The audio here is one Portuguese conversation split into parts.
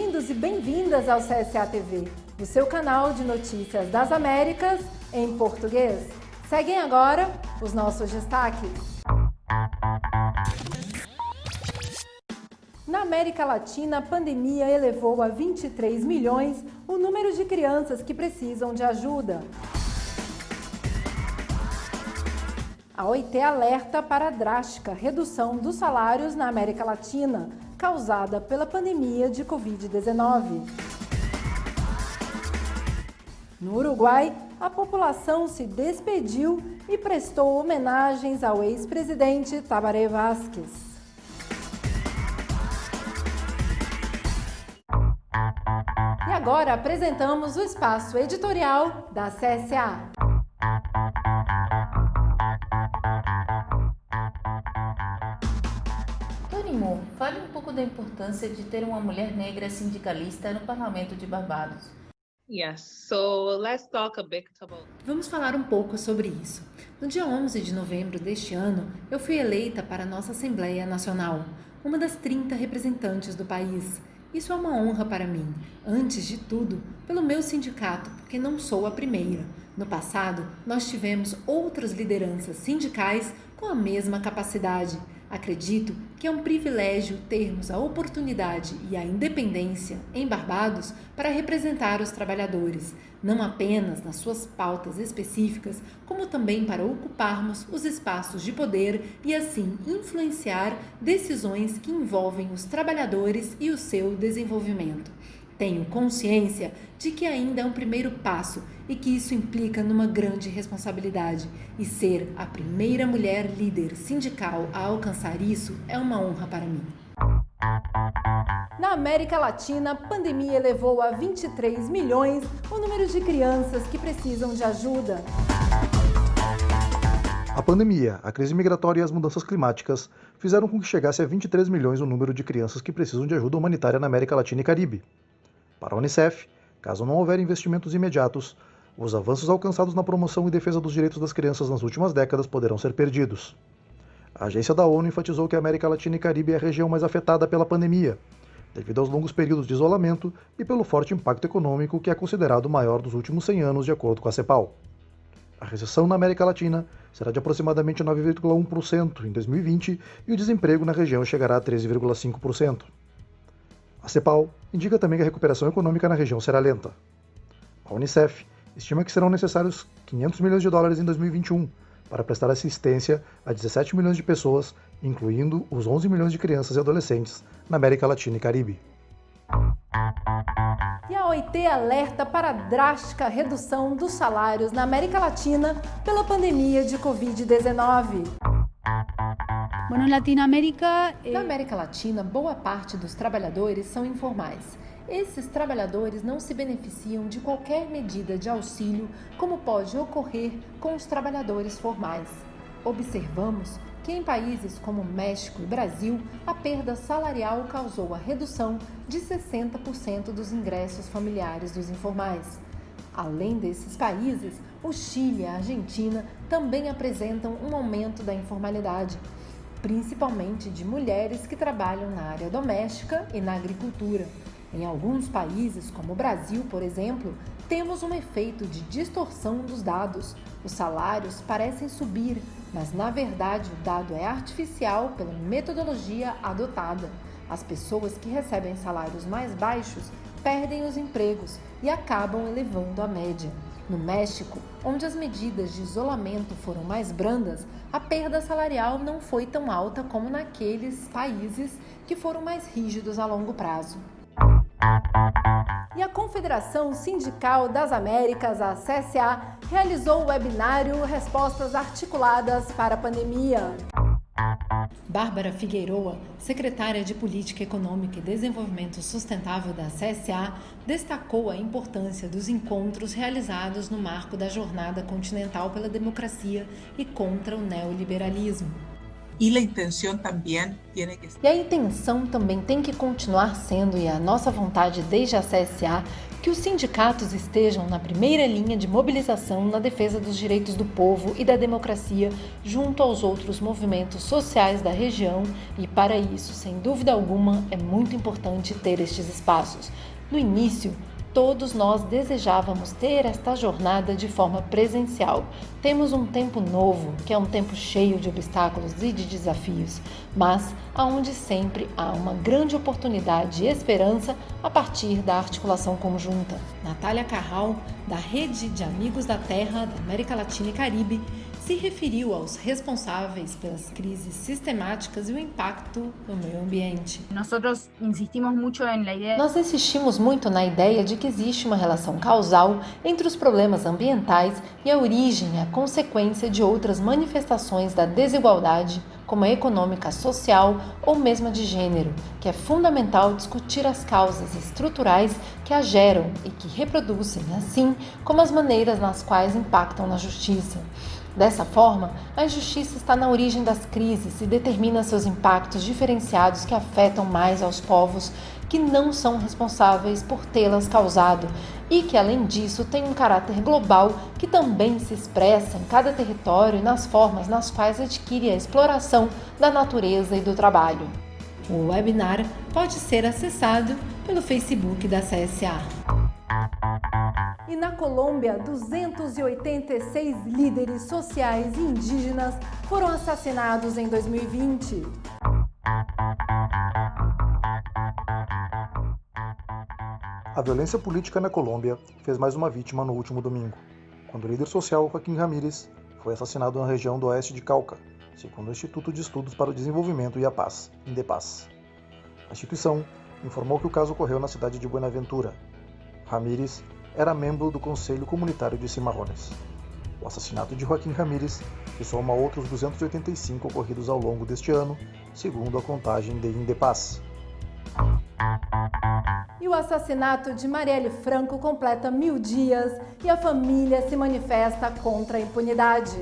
Bem-vindos e bem-vindas ao CSA TV, o seu canal de notícias das Américas em português. Seguem agora os nossos destaques. Na América Latina, a pandemia elevou a 23 milhões o número de crianças que precisam de ajuda. A OIT alerta para a drástica redução dos salários na América Latina, causada pela pandemia de Covid-19. No Uruguai, a população se despediu e prestou homenagens ao ex-presidente Tabaré Vázquez. E agora apresentamos o espaço editorial da CSA. Tony Moore, fale um pouco da importância de ter uma mulher negra sindicalista no Parlamento de Barbados. Vamos falar um pouco sobre isso. No dia 11 de novembro deste ano, eu fui eleita para a nossa Assembleia Nacional, uma das 30 representantes do país. Isso é uma honra para mim, antes de tudo, pelo meu sindicato, porque não sou a primeira. No passado, nós tivemos outras lideranças sindicais com a mesma capacidade. Acredito que é um privilégio termos a oportunidade e a independência em Barbados para representar os trabalhadores, não apenas nas suas pautas específicas, como também para ocuparmos os espaços de poder e assim influenciar decisões que envolvem os trabalhadores e o seu desenvolvimento. Tenho consciência de que ainda é um primeiro passo e que isso implica numa grande responsabilidade. E ser a primeira mulher líder sindical a alcançar isso é uma honra para mim. Na América Latina, a pandemia elevou a 23 milhões o número de crianças que precisam de ajuda. A pandemia, a crise migratória e as mudanças climáticas fizeram com que chegasse a 23 milhões o número de crianças que precisam de ajuda humanitária na América Latina e Caribe. Para a Unicef, caso não houver investimentos imediatos, os avanços alcançados na promoção e defesa dos direitos das crianças nas últimas décadas poderão ser perdidos. A agência da ONU enfatizou que a América Latina e Caribe é a região mais afetada pela pandemia, devido aos longos períodos de isolamento e pelo forte impacto econômico que é considerado o maior dos últimos 100 anos, de acordo com a CEPAL. A recessão na América Latina será de aproximadamente 9,1% em 2020 e o desemprego na região chegará a 13,5%. A CEPAL indica também que a recuperação econômica na região será lenta. A Unicef estima que serão necessários 500 milhões de dólares em 2021 para prestar assistência a 17 milhões de pessoas, incluindo os 11 milhões de crianças e adolescentes na América Latina e Caribe. E a OIT alerta para a drástica redução dos salários na América Latina pela pandemia de Covid-19. Na América Latina, boa parte dos trabalhadores são informais. Esses trabalhadores não se beneficiam de qualquer medida de auxílio, como pode ocorrer com os trabalhadores formais. Observamos que em países como México e Brasil, a perda salarial causou a redução de 60% dos ingressos familiares dos informais. Além desses países, o Chile e a Argentina também apresentam um aumento da informalidade, principalmente de mulheres que trabalham na área doméstica e na agricultura. Em alguns países, como o Brasil, por exemplo, temos um efeito de distorção dos dados. Os salários parecem subir, mas na verdade o dado é artificial pela metodologia adotada. As pessoas que recebem salários mais baixos perdem os empregos e acabam elevando a média. No México, onde as medidas de isolamento foram mais brandas, a perda salarial não foi tão alta como naqueles países que foram mais rígidos a longo prazo. E a Confederação Sindical das Américas, a CSA, realizou o webinário Respostas Articuladas para a Pandemia. Bárbara Figueroa, secretária de Política Econômica e Desenvolvimento Sustentável da CSA, destacou a importância dos encontros realizados no marco da Jornada Continental pela Democracia e contra o Neoliberalismo. y la intención también tiene que ser. E a intenção também tem que continuar sendo, e a nossa vontade desde a CSA, que os sindicatos estejam na primeira linha de mobilização na defesa dos direitos do povo e da democracia junto aos outros movimentos sociais da região, e para isso, sem dúvida alguma, é muito importante ter estes espaços. No início, todos nós desejávamos ter esta jornada de forma presencial. Temos um tempo novo, que é um tempo cheio de obstáculos e de desafios, mas aonde sempre há uma grande oportunidade e esperança a partir da articulação conjunta. Natália Carral, da Rede de Amigos da Terra da América Latina e Caribe, se referiu aos responsáveis pelas crises sistemáticas e o impacto no meio ambiente. Nós insistimos muito na ideia de que existe uma relação causal entre os problemas ambientais e a origem e a consequência de outras manifestações da desigualdade, como a econômica, social ou mesmo a de gênero, que é fundamental discutir as causas estruturais que a geram e que reproduzem, assim como as maneiras nas quais impactam na justiça. Dessa forma, a injustiça está na origem das crises e determina seus impactos diferenciados que afetam mais aos povos que não são responsáveis por tê-las causado e que, além disso, tem um caráter global que também se expressa em cada território e nas formas nas quais adquire a exploração da natureza e do trabalho. O webinar pode ser acessado pelo Facebook da CSA. E na Colômbia, 286 líderes sociais e indígenas foram assassinados em 2020. A violência política na Colômbia fez mais uma vítima no último domingo, quando o líder social Joaquim Ramírez foi assassinado na região do oeste de Cauca, segundo o Instituto de Estudos para o Desenvolvimento e a Paz, INDEPAZ. A instituição informou que o caso ocorreu na cidade de Buenaventura. Ramírez era membro do Conselho Comunitário de Cimarrones. O assassinato de Joaquim Ramírez se soma a outros 285 ocorridos ao longo deste ano, segundo a contagem de INDEPAZ. E o assassinato de Marielle Franco completa 1000 dias e a família se manifesta contra a impunidade.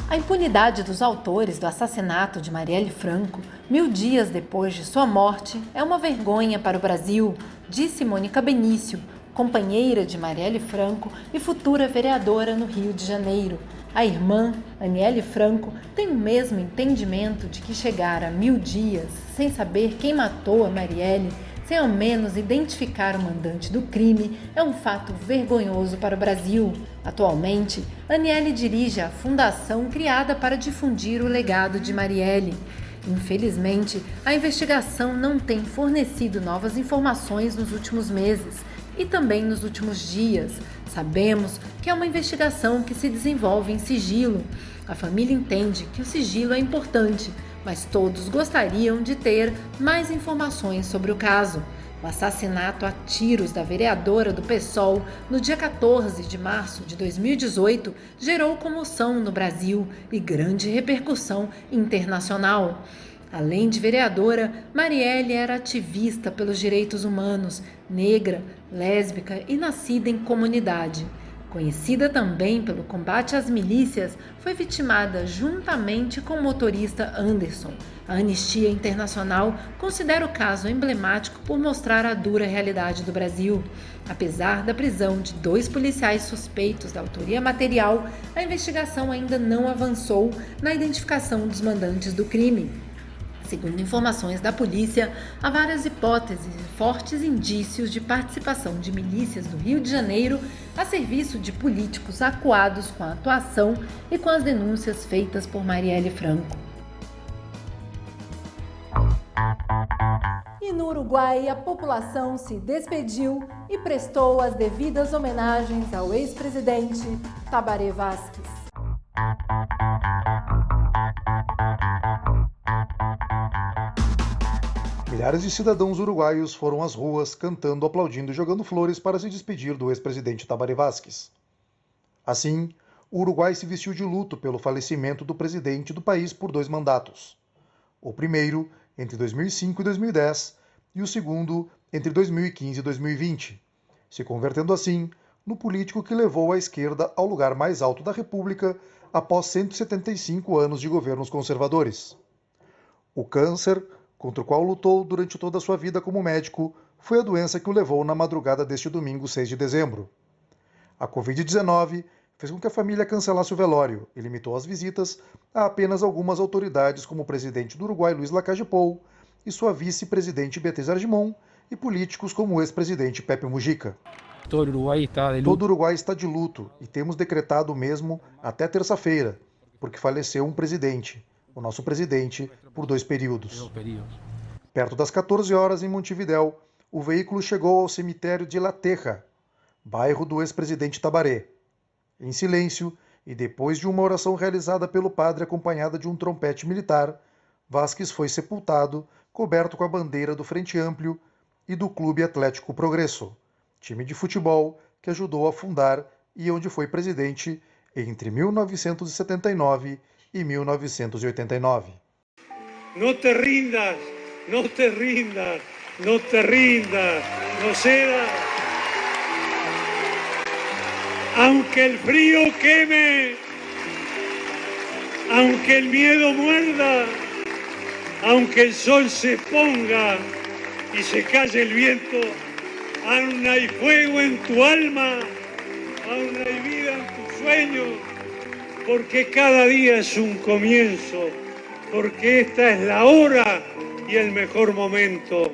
A impunidade dos autores do assassinato de Marielle Franco, 1000 dias depois de sua morte, é uma vergonha para o Brasil, disse Mônica Benício, companheira de Marielle Franco e futura vereadora no Rio de Janeiro. A irmã, Aniele Franco, tem o mesmo entendimento de que chegar a 1000 dias sem saber quem matou a Marielle, sem ao menos identificar o mandante do crime, é um fato vergonhoso para o Brasil. Atualmente, Aniele dirige a fundação criada para difundir o legado de Marielle. Infelizmente, a investigação não tem fornecido novas informações nos últimos meses e também nos últimos dias. Sabemos que é uma investigação que se desenvolve em sigilo. A família entende que o sigilo é importante, mas todos gostariam de ter mais informações sobre o caso. O assassinato a tiros da vereadora do PSOL no dia 14 de março de 2018 gerou comoção no Brasil e grande repercussão internacional. Além de vereadora, Marielle era ativista pelos direitos humanos, negra, lésbica e nascida em comunidade. Conhecida também pelo combate às milícias, foi vitimada juntamente com o motorista Anderson. A Anistia Internacional considera o caso emblemático por mostrar a dura realidade do Brasil. Apesar da prisão de 2 policiais suspeitos da autoria material, a investigação ainda não avançou na identificação dos mandantes do crime. Segundo informações da polícia, há várias hipóteses e fortes indícios de participação de milícias do Rio de Janeiro a serviço de políticos acuados com a atuação e com as denúncias feitas por Marielle Franco. E no Uruguai, a população se despediu e prestou as devidas homenagens ao ex-presidente Tabaré Vázquez. Milhares de cidadãos uruguaios foram às ruas cantando, aplaudindo e jogando flores para se despedir do ex-presidente Tabaré Vázquez. Assim, o Uruguai se vestiu de luto pelo falecimento do presidente do país por 2 mandatos. O primeiro entre 2005 e 2010 e o segundo entre 2015 e 2020, se convertendo assim no político que levou a esquerda ao lugar mais alto da República após 175 anos de governos conservadores. O câncer, contra o qual lutou durante toda a sua vida como médico, foi a doença que o levou na madrugada deste domingo, 6 de dezembro. A Covid-19 fez com que a família cancelasse o velório e limitou as visitas a apenas algumas autoridades, como o presidente do Uruguai, Luiz Lacalle Pou, e sua vice-presidente Beatriz Argimon, e políticos como o ex-presidente Pepe Mujica. Todo o Uruguai está de luto e temos decretado o mesmo até terça-feira, porque faleceu um presidente, o nosso presidente, por 2 períodos. Perto das 14 horas, em Montevidéu, o veículo chegou ao cemitério de La Teja, bairro do ex-presidente Tabaré. Em silêncio, e depois de uma oração realizada pelo padre acompanhada de um trompete militar, Vázquez foi sepultado, coberto com a bandeira do Frente Amplio e do Clube Atlético Progresso, time de futebol que ajudou a fundar e onde foi presidente entre 1979 e 1989. No te rindas, no te rindas, no te rindas, no cedas. Aunque el frío queme, aunque el miedo muerda, aunque el sol se ponga y se calle el viento, aún hay fuego en tu alma, aún hay vida en tus sueños, porque cada día es un comienzo, porque esta es la hora y el mejor momento,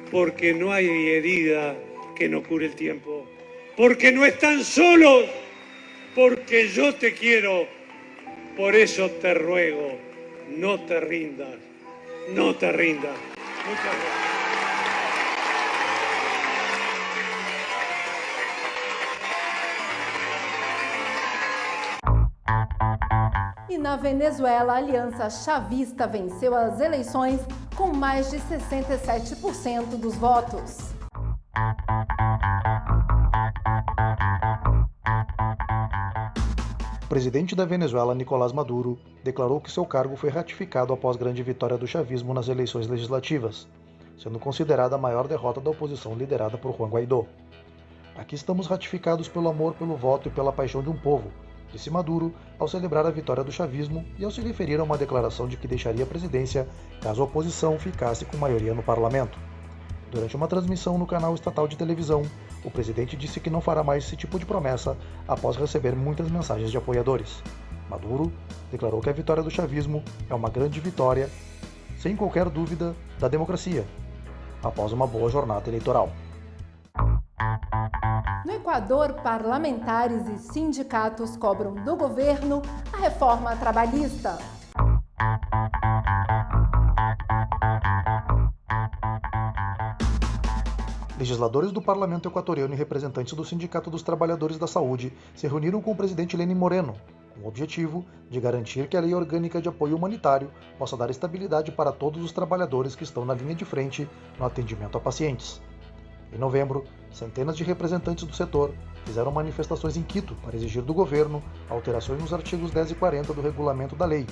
porque no hay herida que no cure el tiempo, porque no están solos, porque yo te quiero, por eso te ruego, no te rindas, no te rindas. Muchas gracias. E na Venezuela, a Aliança Chavista venceu as eleições com mais de 67% dos votos. O presidente da Venezuela, Nicolás Maduro, declarou que seu cargo foi ratificado após grande vitória do chavismo nas eleições legislativas, sendo considerada a maior derrota da oposição liderada por Juan Guaidó. Aqui estamos ratificados pelo amor pelo voto e pela paixão de um povo, disse Maduro ao celebrar a vitória do chavismo e ao se referir a uma declaração de que deixaria a presidência caso a oposição ficasse com maioria no parlamento. Durante uma transmissão no canal estatal de televisão, o presidente disse que não fará mais esse tipo de promessa após receber muitas mensagens de apoiadores. Maduro declarou que a vitória do chavismo é uma grande vitória, sem qualquer dúvida, da democracia, após uma boa jornada eleitoral. No Equador, parlamentares e sindicatos cobram do governo a reforma trabalhista. Legisladores do Parlamento Equatoriano e representantes do Sindicato dos Trabalhadores da Saúde se reuniram com o presidente Lenín Moreno, com o objetivo de garantir que a Lei Orgânica de Apoio Humanitário possa dar estabilidade para todos os trabalhadores que estão na linha de frente no atendimento a pacientes. Em novembro, centenas de representantes do setor fizeram manifestações em Quito para exigir do governo alterações nos artigos 10 e 40 do regulamento da lei,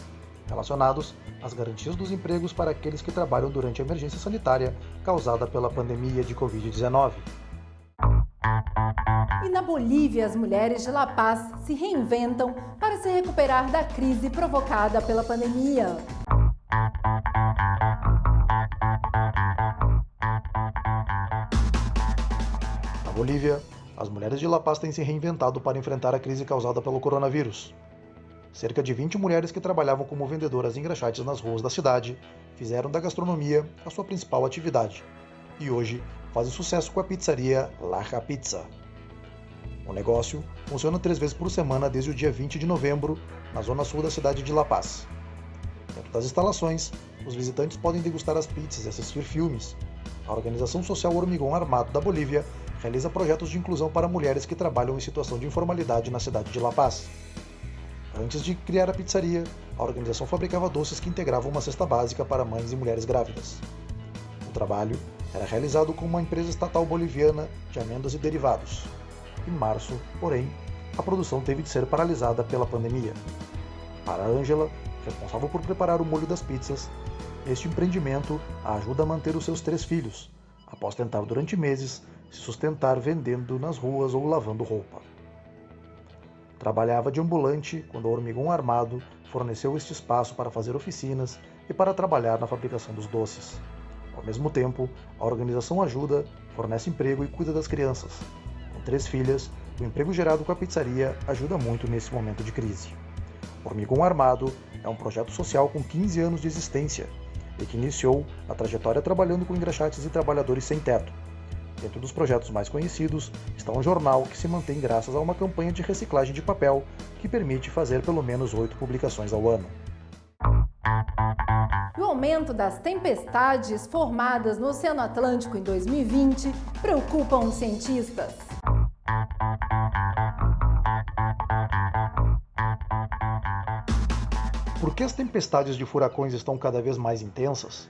relacionados às garantias dos empregos para aqueles que trabalham durante a emergência sanitária causada pela pandemia de Covid-19. E na Bolívia, as mulheres de La Paz se reinventam para se recuperar da crise provocada pela pandemia. Na Bolívia, as mulheres de La Paz têm se reinventado para enfrentar a crise causada pelo coronavírus. Cerca de 20 mulheres que trabalhavam como vendedoras engraxates nas ruas da cidade fizeram da gastronomia a sua principal atividade e hoje fazem sucesso com a pizzaria Laja Pizza. O negócio funciona 3 vezes por semana desde o dia 20 de novembro, na zona sul da cidade de La Paz. Dentro das instalações, os visitantes podem degustar as pizzas e assistir filmes. A Organização Social Hormigão Armado da Bolívia realiza projetos de inclusão para mulheres que trabalham em situação de informalidade na cidade de La Paz. Antes de criar a pizzaria, a organização fabricava doces que integravam uma cesta básica para mães e mulheres grávidas. O trabalho era realizado com uma empresa estatal boliviana de amêndoas e derivados. Em março, porém, a produção teve de ser paralisada pela pandemia. Para Ângela, responsável por preparar o molho das pizzas, este empreendimento a ajuda a manter os seus 3 filhos, após tentar durante meses se sustentar vendendo nas ruas ou lavando roupa. Trabalhava de ambulante quando a Hormigão Armado forneceu este espaço para fazer oficinas e para trabalhar na fabricação dos doces. Ao mesmo tempo, a organização ajuda, fornece emprego e cuida das crianças. Com 3 filhas, o emprego gerado com a pizzaria ajuda muito nesse momento de crise. Hormigão Armado é um projeto social com 15 anos de existência e que iniciou a trajetória trabalhando com engraxates e trabalhadores sem teto. Dentro dos projetos mais conhecidos está um jornal que se mantém graças a uma campanha de reciclagem de papel que permite fazer pelo menos 8 publicações ao ano. O aumento das tempestades formadas no Oceano Atlântico em 2020 preocupa os cientistas. Por que as tempestades de furacões estão cada vez mais intensas?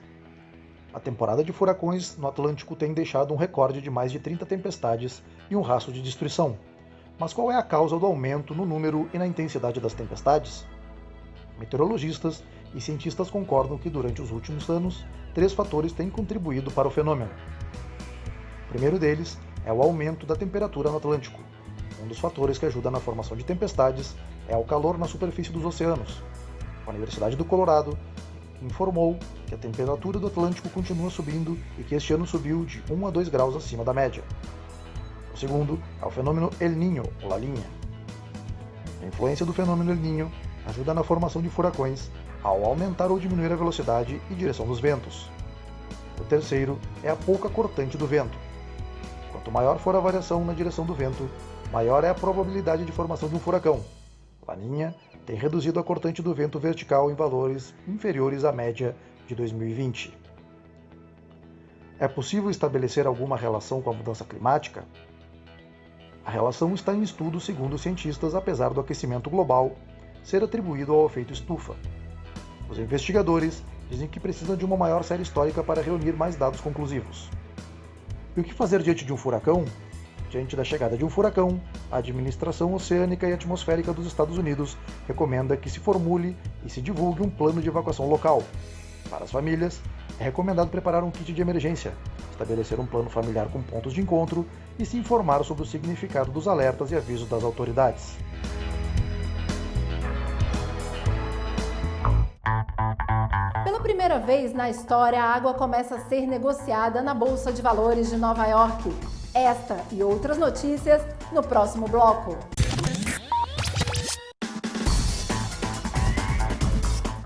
A temporada de furacões no Atlântico tem deixado um recorde de mais de 30 tempestades e um rastro de destruição. Mas qual é a causa do aumento no número e na intensidade das tempestades? Meteorologistas e cientistas concordam que durante os últimos anos, 3 fatores têm contribuído para o fenômeno. O primeiro deles é o aumento da temperatura no Atlântico. Um dos fatores que ajuda na formação de tempestades é o calor na superfície dos oceanos. A Universidade do Colorado informou que a temperatura do Atlântico continua subindo e que este ano subiu de 1 a 2 graus acima da média. O segundo é o fenômeno El Niño, ou Laninha. A influência do fenômeno El Niño ajuda na formação de furacões ao aumentar ou diminuir a velocidade e direção dos ventos. O terceiro é a pouca cortante do vento. Quanto maior for a variação na direção do vento, maior é a probabilidade de formação de um furacão. Laninha tem reduzido a cortante do vento vertical em valores inferiores à média de 2020. É possível estabelecer alguma relação com a mudança climática? A relação está em estudo segundo os cientistas, apesar do aquecimento global ser atribuído ao efeito estufa. Os investigadores dizem que precisam de uma maior série histórica para reunir mais dados conclusivos. E o que fazer diante de um furacão? Diante da chegada de um furacão, a Administração Oceânica e Atmosférica dos Estados Unidos recomenda que se formule e se divulgue um plano de evacuação local. Para as famílias, é recomendado preparar um kit de emergência, estabelecer um plano familiar com pontos de encontro e se informar sobre o significado dos alertas e avisos das autoridades. Pela primeira vez na história, a água começa a ser negociada na Bolsa de Valores de Nova York. Esta e outras notícias no próximo bloco.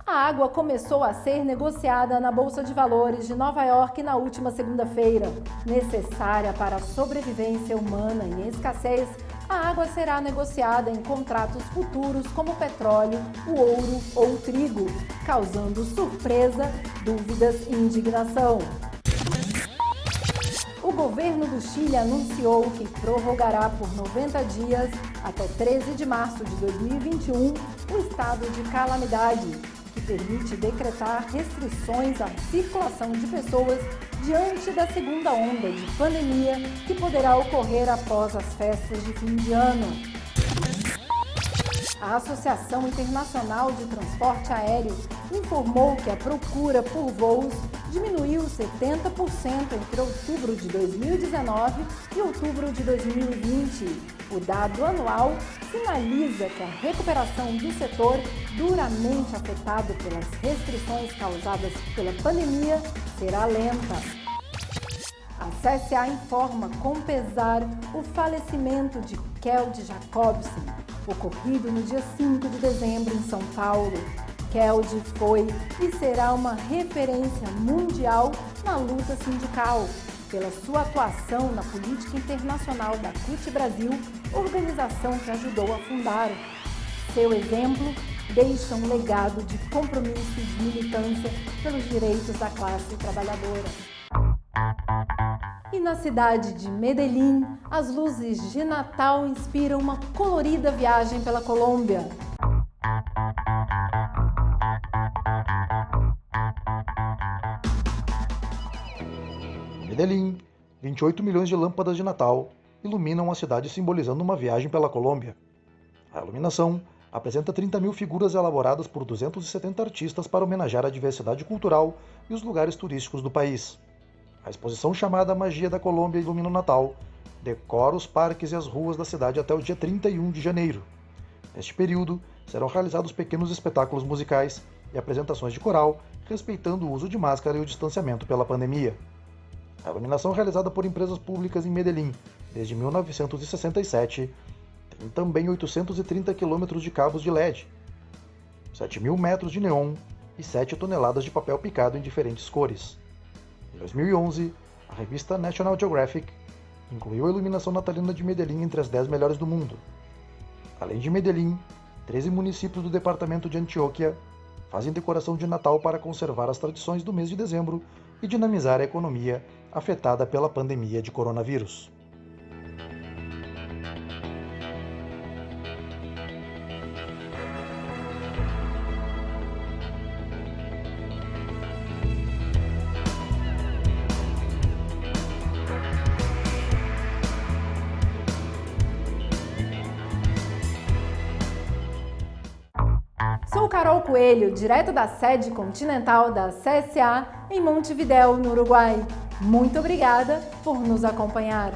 A água começou a ser negociada na Bolsa de Valores de Nova York na última segunda-feira. Necessária para a sobrevivência humana em escassez, a água será negociada em contratos futuros como o petróleo, o ouro ou o trigo, causando surpresa, dúvidas e indignação. O governo do Chile anunciou que prorrogará por 90 dias, até 13 de março de 2021, o estado de calamidade, que permite decretar restrições à circulação de pessoas diante da segunda onda de pandemia que poderá ocorrer após as festas de fim de ano. A Associação Internacional de Transporte Aéreo informou que a procura por voos diminuiu 70% entre outubro de 2019 e outubro de 2020. O dado anual sinaliza que a recuperação do setor, duramente afetado pelas restrições causadas pela pandemia, será lenta. A CSA informa com pesar o falecimento de Kjeld Jacobsen, ocorrido no dia 5 de dezembro em São Paulo. Kjeld foi e será uma referência mundial na luta sindical, pela sua atuação na política internacional da CUT Brasil, organização que ajudou a fundar. Seu exemplo deixa um legado de compromisso e de militância pelos direitos da classe trabalhadora. E na cidade de Medellín, as luzes de Natal inspiram uma colorida viagem pela Colômbia. Em Medellín, 28 milhões de lâmpadas de Natal iluminam a cidade, simbolizando uma viagem pela Colômbia. A iluminação apresenta 30 mil figuras elaboradas por 270 artistas para homenagear a diversidade cultural e os lugares turísticos do país. A exposição chamada Magia da Colômbia Ilumina o Natal decora os parques e as ruas da cidade até o dia 31 de janeiro. Neste período, serão realizados pequenos espetáculos musicais e apresentações de coral, respeitando o uso de máscara e o distanciamento pela pandemia. A iluminação realizada por empresas públicas em Medellín desde 1967 tem também 830 quilômetros de cabos de LED, 7.000 metros de neon e 7 toneladas de papel picado em diferentes cores. Em 2011, a revista National Geographic incluiu a iluminação natalina de Medellín entre as 10 melhores do mundo. Além de Medellín, 13 municípios do departamento de Antioquia fazem decoração de Natal para conservar as tradições do mês de dezembro e dinamizar a economia afetada pela pandemia de coronavírus. Sou Carol Coelho, direto da sede continental da CSA em Montevidéu, no Uruguai. Muito obrigada por nos acompanhar.